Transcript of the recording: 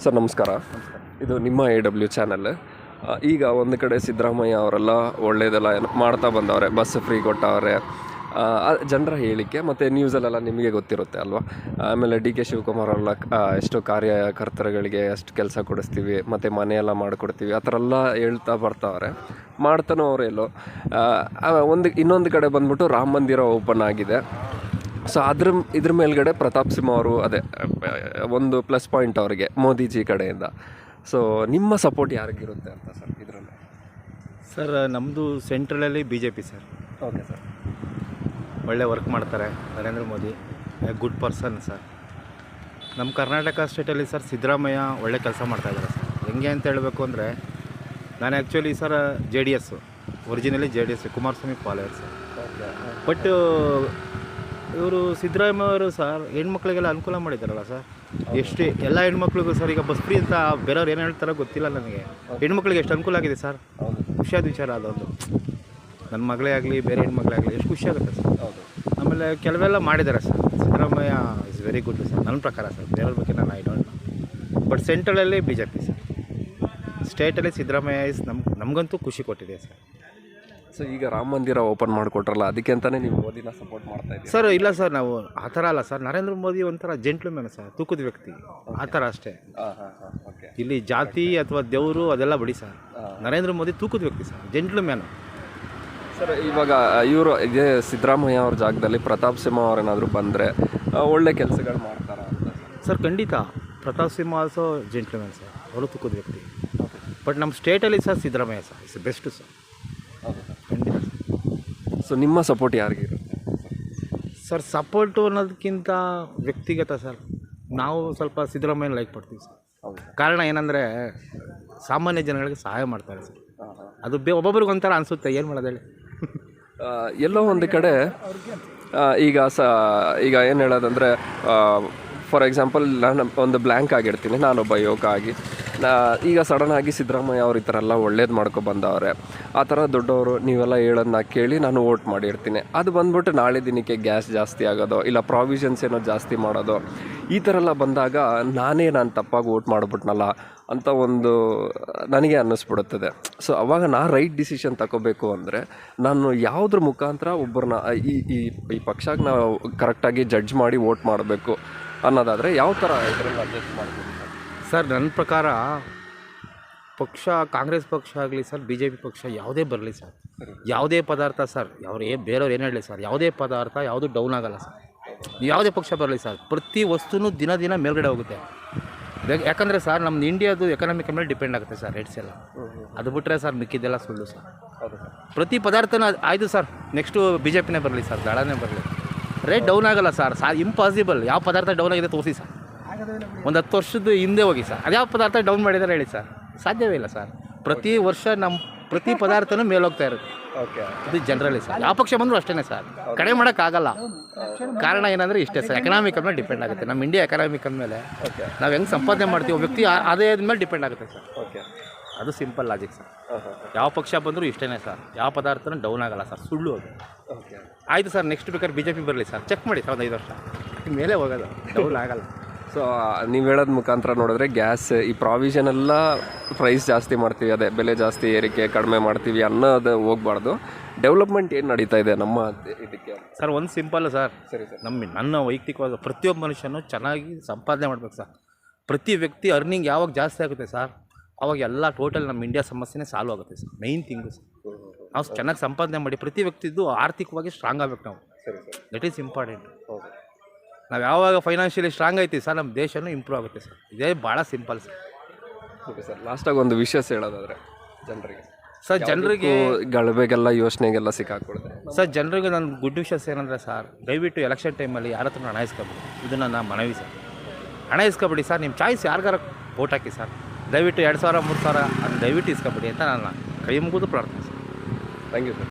Sir ನಮಸ್ಕಾರ. ಇದು ನಿಮ್ಮ AW ಚಾನಲ್. ಈಗ ಒಂದು ಕಡೆ ಸಿದ್ದರಾಮಯ್ಯ ಅವರೆಲ್ಲ ಒಳ್ಳೇದೆಲ್ಲ ಮಾಡ್ತಾ ಬಂದವ್ರೆ, ಬಸ್ ಫ್ರೀ ಕೊಟ್ಟವ್ರೆ, ಜನರ ಹೇಳಿಕೆ ಮತ್ತು ನ್ಯೂಸಲ್ಲೆಲ್ಲ ನಿಮಗೆ ಗೊತ್ತಿರುತ್ತೆ ಅಲ್ವಾ. ಆಮೇಲೆ DK ಶಿವಕುಮಾರ್ ಅವರೆಲ್ಲ ಎಷ್ಟು ಕಾರ್ಯಕರ್ತರುಗಳಿಗೆ ಎಷ್ಟು ಕೆಲಸ ಕೊಡಿಸ್ತೀವಿ ಮತ್ತು ಮನೆಯೆಲ್ಲ ಮಾಡಿಕೊಡ್ತೀವಿ ಆ ಥರ ಎಲ್ಲ ಹೇಳ್ತಾ ಬರ್ತಾವ್ರೆ. ಮಾಡ್ತಾನೋ ಅವರೆಲ್ಲೋ ಇನ್ನೊಂದು ಕಡೆ ಬಂದ್ಬಿಟ್ಟು ರಾಮ ಮಂದಿರ ಓಪನ್ ಆಗಿದೆ. ಸೊ ಇದ್ರ ಮೇಲ್ಗಡೆ ಪ್ರತಾಪ್ ಸಿಂಹ ಅವರು ಒಂದು ಪ್ಲಸ್ ಪಾಯಿಂಟ್ ಅವರಿಗೆ ಮೋದಿಜಿ ಕಡೆಯಿಂದ. ಸೊ ನಿಮ್ಮ ಸಪೋರ್ಟ್ ಯಾರಿಗಿರುತ್ತೆ ಅಂತ ಸರ್ ಇದರಲ್ಲಿ? ಸರ್ ನಮ್ಮದು ಸೆಂಟ್ರಲಲ್ಲಿ BJP ಸರ್. Okay sir. ಒಳ್ಳೆ ವರ್ಕ್ ಮಾಡ್ತಾರೆ Narendra Modi, good person sir. ನಮ್ಮ ಕರ್ನಾಟಕ ಸ್ಟೇಟಲ್ಲಿ ಸರ್ ಸಿದ್ದರಾಮಯ್ಯ ಒಳ್ಳೆ ಕೆಲಸ ಮಾಡ್ತಾಯಿದ್ದಾರೆ ಸರ್. ಹೆಂಗೆ ಅಂತ ಹೇಳಬೇಕು ಅಂದರೆ, ನಾನು actually sir JDS, originally JDS Kumaraswamy follower sir. But ಇವರು ಸಿದ್ದರಾಮಯ್ಯ ಅವರು ಸರ್ ಹೆಣ್ಮಕ್ಳಿಗೆಲ್ಲ ಅನುಕೂಲ ಮಾಡಿದ್ದಾರಲ್ಲ ಸರ್. ಎಷ್ಟು ಎಲ್ಲ ಹೆಣ್ಮಕ್ಳಿಗೂ ಸರ್ ಈಗ ಬಸ್ ಫ್ರೀ ಅಂತ ಬೇರೆಯವ್ರು ಏನು ಹೇಳ್ತಾರೋ ಗೊತ್ತಿಲ್ಲ ನನಗೆ. ಹೆಣ್ಮಕ್ಳಿಗೆ ಎಷ್ಟು ಅನುಕೂಲ ಆಗಿದೆ ಸರ್, ಖುಷಿಯಾದ ವಿಚಾರ ಅದೊಂದು. ನನ್ನ ಮಗಳೇ ಆಗಲಿ ಬೇರೆ ಹೆಣ್ಮಕ್ಳೇ ಆಗಲಿ ಎಷ್ಟು ಖುಷಿಯಾಗುತ್ತೆ ಸರ್. ಆಮೇಲೆ ಕೆಲವೆಲ್ಲ ಮಾಡಿದ್ದಾರೆ sir. Siddaramaiah is very good sir ನನ್ನ ಪ್ರಕಾರ ಸರ್. ಬೇರೆಯವ್ರ ಬಗ್ಗೆ ನಾನು ಐ ಡೋಂಟ್ ನೋ. ಬಟ್ ಸೆಂಟ್ರಲಲ್ಲಿ BJP ಸರ್, ಸ್ಟೇಟಲ್ಲಿ ಸಿದ್ದರಾಮಯ್ಯ ನಮಗಂತೂ ಖುಷಿ ಕೊಟ್ಟಿದೆ ಸರ್. ಸೊ ಈಗ ರಾಮ ಮಂದಿರ ಓಪನ್ ಮಾಡಿಕೊಟ್ರಲ್ಲ, ಅದಕ್ಕೆ ಅಂತಲೇ ನೀವು ಮೋದಿನ ಸಪೋರ್ಟ್ ಮಾಡ್ತಾ ಇದ್ದೀವಿ ಸರ್? ಇಲ್ಲ ಸರ್, ನಾವು ಆ ಥರ ಅಲ್ಲ ಸರ್. ನರೇಂದ್ರ ಮೋದಿ ಒಂಥರ ಜೆಂಟ್ಲ್ಮ್ಯಾನ್ ಸರ್, ತೂಕದ ವ್ಯಕ್ತಿ ಆ ಥರ ಅಷ್ಟೇ. ಇಲ್ಲಿ ಜಾತಿ ಅಥವಾ ದೇವರು ಅದೆಲ್ಲ ಬಿಡಿ ಸರ್. ನರೇಂದ್ರ ಮೋದಿ ತೂಕದ ವ್ಯಕ್ತಿ ಸರ್, ಜೆಂಟ್ಲ್ಮ್ಯಾನ್ ಸರ್. ಇವಾಗ ಇವರು ಇದೇ ಸಿದ್ದರಾಮಯ್ಯ ಅವ್ರ ಜಾಗದಲ್ಲಿ ಪ್ರತಾಪ್ ಸಿಂಹ ಅವ್ರೇನಾದರೂ ಬಂದರೆ ಒಳ್ಳೆ ಕೆಲಸಗಳು ಮಾಡ್ತಾರಾ ಅಂತ ಸರ್? ಖಂಡಿತ. Pratap Simha also gentleman sir, ಅವರು ತೂಕದ ವ್ಯಕ್ತಿ. ಬಟ್ ನಮ್ಮ ಸ್ಟೇಟಲ್ಲಿ sir Siddaramaiah sir is best sir. ಖಂಡಿತ. ಸೊ ನಿಮ್ಮ ಸಪೋರ್ಟ್ ಯಾರಿಗಿರುತ್ತೆ ಸರ್? ಸಪೋರ್ಟು ಅನ್ನೋದಕ್ಕಿಂತ ವ್ಯಕ್ತಿಗತ ಸರ್. ನಾವು ಸ್ವಲ್ಪ ಸಿದ್ದರಾಮಯ್ಯನ ಲೈಕ್ ಪಡ್ತೀವಿ ಸರ್. ಕಾರಣ ಏನಂದರೆ, ಸಾಮಾನ್ಯ ಜನಗಳಿಗೆ ಸಹಾಯ ಮಾಡ್ತಾರೆ ಸರ್. ಅದು ಒಬ್ಬೊಬ್ರಿಗೆ ಒಂಥರ ಅನಿಸುತ್ತೆ, ಏನು ಮಾಡೋದು ಹೇಳಿ. ಎಲ್ಲೋ ಒಂದು ಕಡೆ ಈಗ ಏನು ಹೇಳೋದಂದರೆ, ಫಾರ್ ಎಕ್ಸಾಂಪಲ್ ನಾನು ಒಂದು ಬ್ಲ್ಯಾಂಕ್ ಆಗಿರ್ತೀನಿ, ನಾನೊಬ್ಬ ಯುವಕ ಆಗಿ. ಈಗ ಸಡನ್ನಾಗಿ ಸಿದ್ದರಾಮಯ್ಯ ಅವ್ರು ಈ ಥರ ಎಲ್ಲ ಒಳ್ಳೇದು ಮಾಡ್ಕೊ ಬಂದವ್ರೆ. ಆ ಥರ ದೊಡ್ಡವರು ನೀವೆಲ್ಲ ಹೇಳೋದನ್ನ ಕೇಳಿ ನಾನು ವೋಟ್ ಮಾಡಿರ್ತೀನಿ. ಅದು ಬಂದ್ಬಿಟ್ಟು ನಾಳೆ ದಿನಕ್ಕೆ ಗ್ಯಾಸ್ ಜಾಸ್ತಿ ಆಗೋದು, ಇಲ್ಲ ಪ್ರಾವಿಷನ್ಸ್ ಏನೋ ಜಾಸ್ತಿ ಮಾಡೋದು, ಈ ಥರ ಎಲ್ಲ ಬಂದಾಗ ನಾನು ತಪ್ಪಾಗಿ ವೋಟ್ ಮಾಡಿಬಿಟ್ನಲ್ಲ ಅಂತ ಒಂದು ನನಗೆ ಅನ್ನಿಸ್ಬಿಡುತ್ತದೆ. ಸೊ ಅವಾಗ ರೈಟ್ ಡಿಸಿಷನ್ ತಗೋಬೇಕು ಅಂದರೆ ನಾನು ಯಾವುದ್ರ ಮುಖಾಂತರ ಒಬ್ಬರನ್ನ ಈ ಪಕ್ಷಕ್ಕೆ ನಾವು ಕರೆಕ್ಟಾಗಿ ಜಡ್ಜ್ ಮಾಡಿ ವೋಟ್ ಮಾಡಬೇಕು ಅನ್ನೋದಾದರೆ ಯಾವ ಥರ ಇದರಲ್ಲಿ ಅಡ್ಜಸ್ಟ್ ಮಾಡ್ಬೋದು ಸರ್? ನನ್ನ ಪ್ರಕಾರ ಪಕ್ಷ ಕಾಂಗ್ರೆಸ್ ಪಕ್ಷ ಆಗಲಿ ಸರ್, BJP ಪಕ್ಷ ಯಾವುದೇ ಬರಲಿ ಸರ್, ಯಾವುದೇ ಪದಾರ್ಥ ಸರ್, ಬೇರೆಯವ್ರು ಏನು ಹೇಳಲಿ ಸರ್, ಯಾವುದೇ ಪದಾರ್ಥ ಯಾವುದು ಡೌನ್ ಆಗಲ್ಲ ಸರ್. ಯಾವುದೇ ಪಕ್ಷ ಬರಲಿ ಸರ್, ಪ್ರತಿ ವಸ್ತುನೂ ದಿನ ಮೇಲ್ಗಡೆ ಹೋಗುತ್ತೆ. ಯಾಕಂದರೆ ಸರ್ ನಮ್ದು ಇಂಡಿಯಾದು ಎಕನಾಮಿಕ್ ಮೇಲೆ ಡಿಪೆಂಡ್ ಆಗುತ್ತೆ ಸರ್ ರೇಟ್ಸ್ ಎಲ್ಲ. ಅದು ಬಿಟ್ಟರೆ ಸರ್ ಮಿಕ್ಕಿದ್ದೆಲ್ಲ ಸುಳ್ಳು ಸರ್. ಪ್ರತಿ ಪದಾರ್ಥನೂ ಆಯಿತು ಸರ್, ನೆಕ್ಸ್ಟು BJPನೇ ಬರಲಿ ಸರ್, ದಳನೇ ಬರಲಿ, ರೇಟ್ ಡೌನ್ ಆಗಲ್ಲ ಸರ್. ಇಂಪಾಸಿಬಲ್. ಯಾವ ಪದಾರ್ಥ ಡೌನ್ ಆಗಿದೆ ತೋರಿಸಿ ಸರ್. ಒಂದು 10 ವರ್ಷದ ಹಿಂದೆ ಹೋಗಿ ಸರ್, ಅದ್ಯಾವ ಪದಾರ್ಥ ಡೌನ್ ಮಾಡಿದ್ದಾರೆ ಹೇಳಿ ಸರ್? ಸಾಧ್ಯವೇ ಇಲ್ಲ ಸರ್. ಪ್ರತಿ ವರ್ಷ ನಮ್ಮ ಪ್ರತಿ ಪದಾರ್ಥನೂ ಮೇಲೋಗ್ತಾ ಇರುತ್ತೆ. ಓಕೆ, ಇದು ಜನರಲಿ ಸರ್. ಯಾವ ಪಕ್ಷ ಬಂದರೂ ಅಷ್ಟೇ ಸರ್, ಕಡಿಮೆ ಮಾಡೋಕ್ಕಾಗಲ್ಲ. ಕಾರಣ ಏನಂದರೆ ಇಷ್ಟೇ ಸರ್, ಎಕನಾಮಿಕಲ್ ಮೇಲೆ ಡಿಪೆಂಡ್ ಆಗುತ್ತೆ. ನಮ್ಮ ಇಂಡಿಯಾ ಎಕನಾಮಿಕಲ್ ಮೇಲೆ ನಾವು ಹೆಂಗೆ ಸಂಪಾದನೆ ಮಾಡ್ತೀವಿ, ವ್ಯಕ್ತಿ ಅದೇ ಮೇಲೆ ಡಿಪೆಂಡ್ ಆಗುತ್ತೆ ಸರ್. ಓಕೆ, ಅದು ಸಿಂಪಲ್ ಲಾಜಿಕ್ ಸರ್. ಯಾವ ಪಕ್ಷ ಬಂದರೂ ಇಷ್ಟೇ ಸರ್, ಯಾವ ಪದಾರ್ಥನೂ ಡೌನ್ ಆಗಲ್ಲ ಸರ್, ಸುಳ್ಳು ಅದು. ಓಕೆ, ಆಯಿತು ಸರ್, ನೆಕ್ಸ್ಟ್ ಬೇಕಾದ್ರೆ BJP ಬರಲಿ ಸರ್, ಚೆಕ್ ಮಾಡಿ ಸರ್, ಒಂದು 5 ವರ್ಷ ಮೇಲೆ ಹೋಗೋದು, ಡೌನ್ ಆಗಲ್ಲ. ಸೊ ನೀವು ಹೇಳೋದ ಮುಖಾಂತರ ನೋಡಿದ್ರೆ ಗ್ಯಾಸ್ ಈ ಪ್ರಾವಿಷನ್ ಎಲ್ಲ ಪ್ರೈಸ್ ಜಾಸ್ತಿ ಮಾಡ್ತೀವಿ, ಅದೇ ಬೆಲೆ ಜಾಸ್ತಿ ಏರಿಕೆ ಕಡಿಮೆ ಮಾಡ್ತೀವಿ ಅನ್ನೋದು ಹೋಗ್ಬಾರ್ದು. ಡೆವಲಪ್ಮೆಂಟ್ ಏನು ನಡೀತಾ ಇದೆ ನಮ್ಮ ಇದಕ್ಕೆ ಸರ್? ಒಂದು ಸಿಂಪಲ್ ಸರ್. ಸರಿ ಸರ್. ನನ್ನ ವೈಯಕ್ತಿಕವಾದ ಪ್ರತಿಯೊಬ್ಬ ಮನುಷ್ಯನೂ ಚೆನ್ನಾಗಿ ಸಂಪಾದನೆ ಮಾಡ್ಬೇಕು ಸರ್. ಪ್ರತಿ ವ್ಯಕ್ತಿ ಅರ್ನಿಂಗ್ ಯಾವಾಗ ಜಾಸ್ತಿ ಆಗುತ್ತೆ ಸರ್, ಅವಾಗ ಎಲ್ಲ ಟೋಟಲ್ ನಮ್ಮ ಇಂಡಿಯಾ ಸಮಸ್ಯೆನೇ ಸಾಲ್ವ್ ಆಗುತ್ತೆ ಸರ್. ಮೈನ್ ಥಿಂಗು ಸರ್, ನಾವು ಚೆನ್ನಾಗಿ ಸಂಪಾದನೆ ಮಾಡಿ ಪ್ರತಿ ವ್ಯಕ್ತಿದ್ದು ಆರ್ಥಿಕವಾಗಿ ಸ್ಟ್ರಾಂಗ್ ಆಗಬೇಕು ನಾವು. ಸರಿ ಸರ್. That is important. ನಾವು ಯಾವಾಗ ಫೈನಾನ್ಷಿಯಲಿ ಸ್ಟ್ರಾಂಗ್ ಐತಿ ಸರ್, ನಮ್ಮ ದೇಶನೂ ಇಂಪ್ರೂವ್ ಆಗುತ್ತೆ ಸರ್. ಇದೇ ಭಾಳ ಸಿಂಪಲ್ ಸರ್. ಓಕೆ ಸರ್, ಲಾಸ್ಟಾಗಿ ಒಂದು ವಿಷಯ ಹೇಳೋದಾದರೆ ಜನರಿಗೆ ಸರ್, ಜನರಿಗೆ ಗಳವೆಗೆಲ್ಲ ಯೋಚನೆಗೆಲ್ಲ ಸಿಕ್ಕಾಕೊಡ್ತಾರೆ ಸರ್. ಜನರಿಗೆ ನನ್ನ ಗುಡ್ ವಿಷಸ್ ಏನಂದರೆ ಸರ್, ದಯವಿಟ್ಟು ಎಲೆಕ್ಷನ್ ಟೈಮಲ್ಲಿ ಯಾರ ಹತ್ರ ಹಣ ಇಸ್ಕೊಬಿಡಿ. ಇದು ನನ್ನ ಮನವಿ ಸರ್. ಹಣ ಇಸ್ಕೊಬಿಡಿ ಸರ್, ನಿಮ್ಮ ಚಾಯ್ಸ್ ಯಾರಿಗಾರ ವೋಟ್ ಹಾಕಿ ಸರ್. ದಯವಿಟ್ಟು 2,000 3,000 ಅದು ದಯವಿಟ್ಟು ಇಸ್ಕೊಬಿಡಿ ಅಂತ ನನ್ನ ಕೈ ಮುಗಿದು ಪ್ರಾರ್ಥನೆ ಸರ್. Thank you sir.